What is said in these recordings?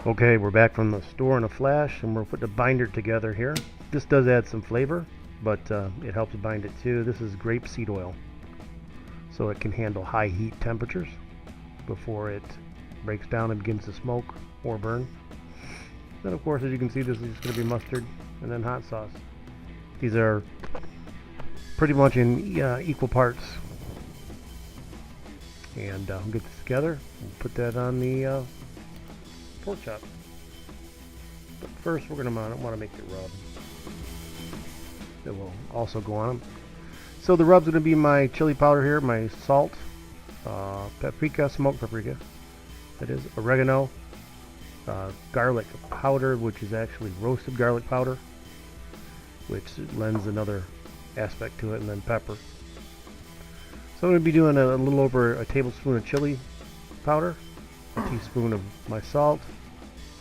Okay, we're back from the store in a flash, and we're putting a binder together here. This does add some flavor, but it helps bind it too. This is grapeseed oil, so it can handle high heat temperatures before it breaks down and begins to smoke or burn. Then of course, as you can see, this is just going to be mustard and then hot sauce. These are pretty much in equal parts. And we'll get this together and put that on the pork chop. But first we're going to want to make the rub that will also go on them. So the rub's going to be my chili powder here, my salt, paprika, smoked paprika, that is, oregano, garlic powder, which is actually roasted garlic powder, which lends another aspect to it, and then pepper. So I'm going to be doing a little over a tablespoon of chili powder, a teaspoon of my salt,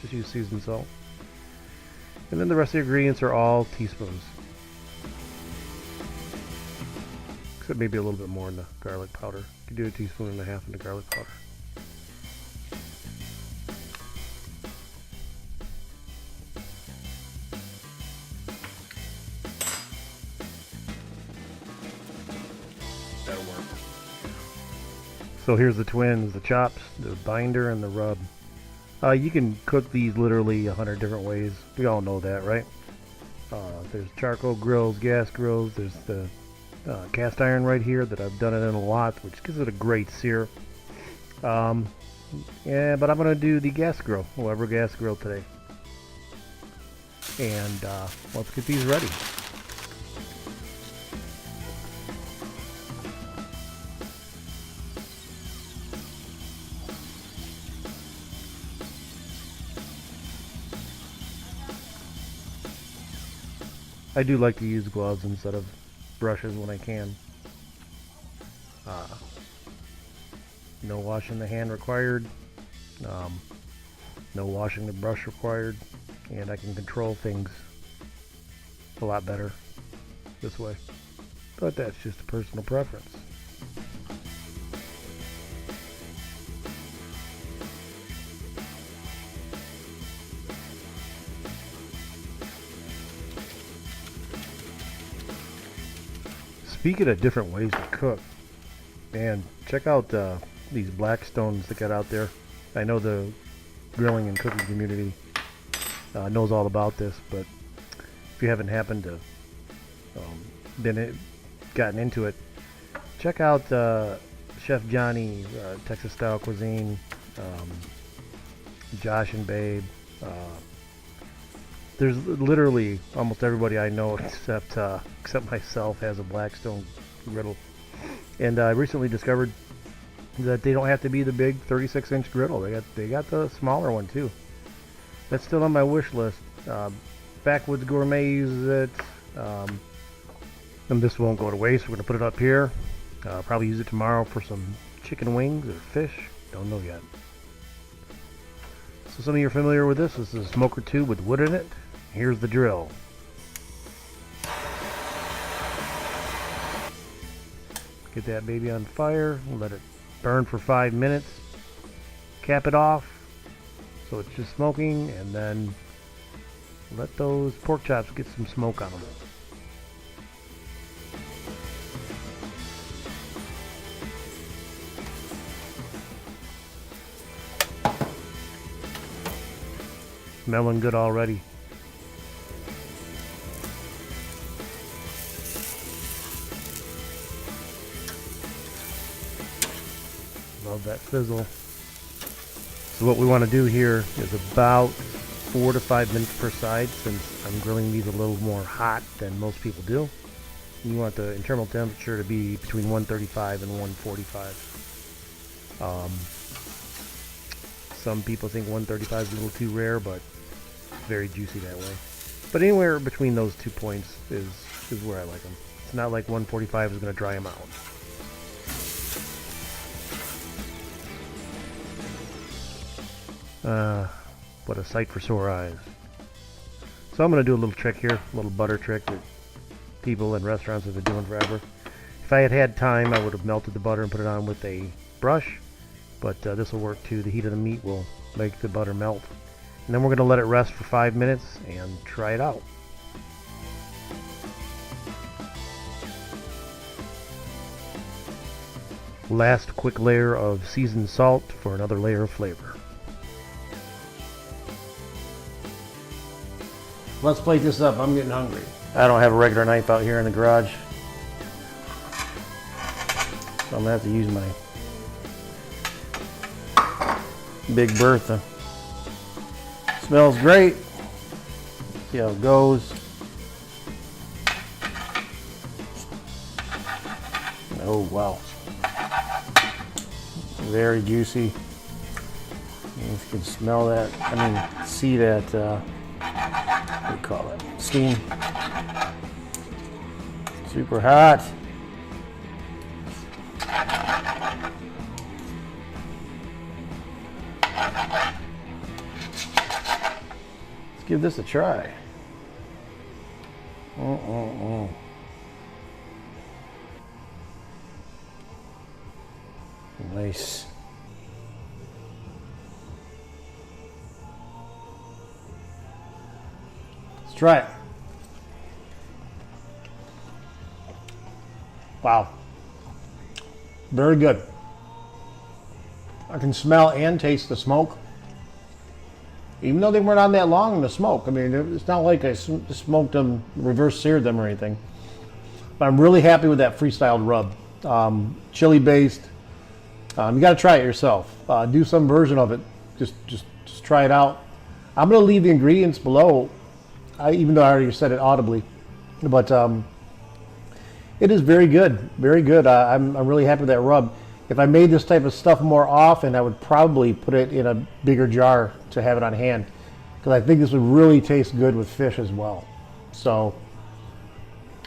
just use seasoned salt, and then the rest of the ingredients are all teaspoons, except maybe a little bit more in the garlic powder. You can do a teaspoon and a half in the garlic powder. That'll work. So here's the twins, the chops, the binder, and the rub. You can cook these literally 100 different ways. We all know that, right? There's charcoal grills, gas grills. There's the cast iron right here that I've done it in a lot, which gives it a great sear. Yeah, but I'm going to do the gas grill, whatever gas grill today. And let's get these ready. I do like to use gloves instead of brushes when I can. No washing the hand required, no washing the brush required, and I can control things a lot better this way. But that's just a personal preference. Speaking of different ways to cook, man, check out these Blackstones that got out there. I know the grilling and cooking community knows all about this, but if you haven't happened to gotten into it, check out Chef Johnny, Texas Style Cuisine, Josh and Babe. There's literally almost everybody I know except myself has a Blackstone griddle, and I recently discovered that they don't have to be the big 36-inch griddle. They got the smaller one too. That's still on my wish list. Backwoods Gourmet uses it, and this won't go to waste. We're gonna put it up here. Probably use it tomorrow for some chicken wings or fish. Don't know yet. So some of you are familiar with this. This is a smoker tube with wood in it. Here's the drill. Get that baby on fire, let it burn for 5 minutes, cap it off so it's just smoking, and then let those pork chops get some smoke on them. Smelling good already. Love that sizzle. So what we want to do here is about 4 to 5 minutes per side, since I'm grilling these a little more hot than most people do. You want the internal temperature to be between 135 and 145. Some people think 135 is a little too rare, but it's very juicy that way. But anywhere between those 2 points is where I like them. It's not like 145 is going to dry them out. What a sight for sore eyes. So I'm going to do a little trick here, a little butter trick that people in restaurants have been doing forever. If I had had time, I would have melted the butter and put it on with a brush, but this will work too. The heat of the meat will make the butter melt, And then we're going to let it rest for 5 minutes and try it out. Last quick layer of seasoned salt for another layer of flavor. Let's plate this up. I'm getting hungry. I don't have a regular knife out here in the garage, so I'm gonna have to use my Big Bertha. Smells great. See how it goes. Oh wow. Very juicy. You can smell that, see that, what do you call it? Steam. Super hot. Let's give this a try. Nice. Let's try it. Wow. Very good. I can smell and taste the smoke. Even though they weren't on that long in the smoke. I mean, it's not like I smoked them, reverse seared them or anything. But I'm really happy with that freestyled rub. Chili based. You got to try it yourself. Do some version of it. Just try it out. I'm going to leave the ingredients below, even though I already said it audibly. But it is very good. Very good. I'm really happy with that rub. If I made this type of stuff more often, I would probably put it in a bigger jar to have it on hand, because I think this would really taste good with fish as well. So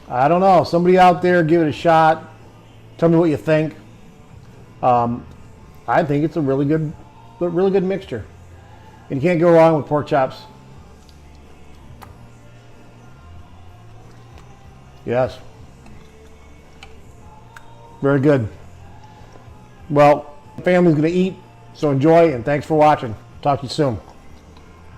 I don't know. Somebody out there, give it a shot. Tell me what you think. I think it's a really good mixture, and you can't go wrong with pork chops. Yes, very good. Well, the family's going to eat, so enjoy, and thanks for watching. Talk to you soon.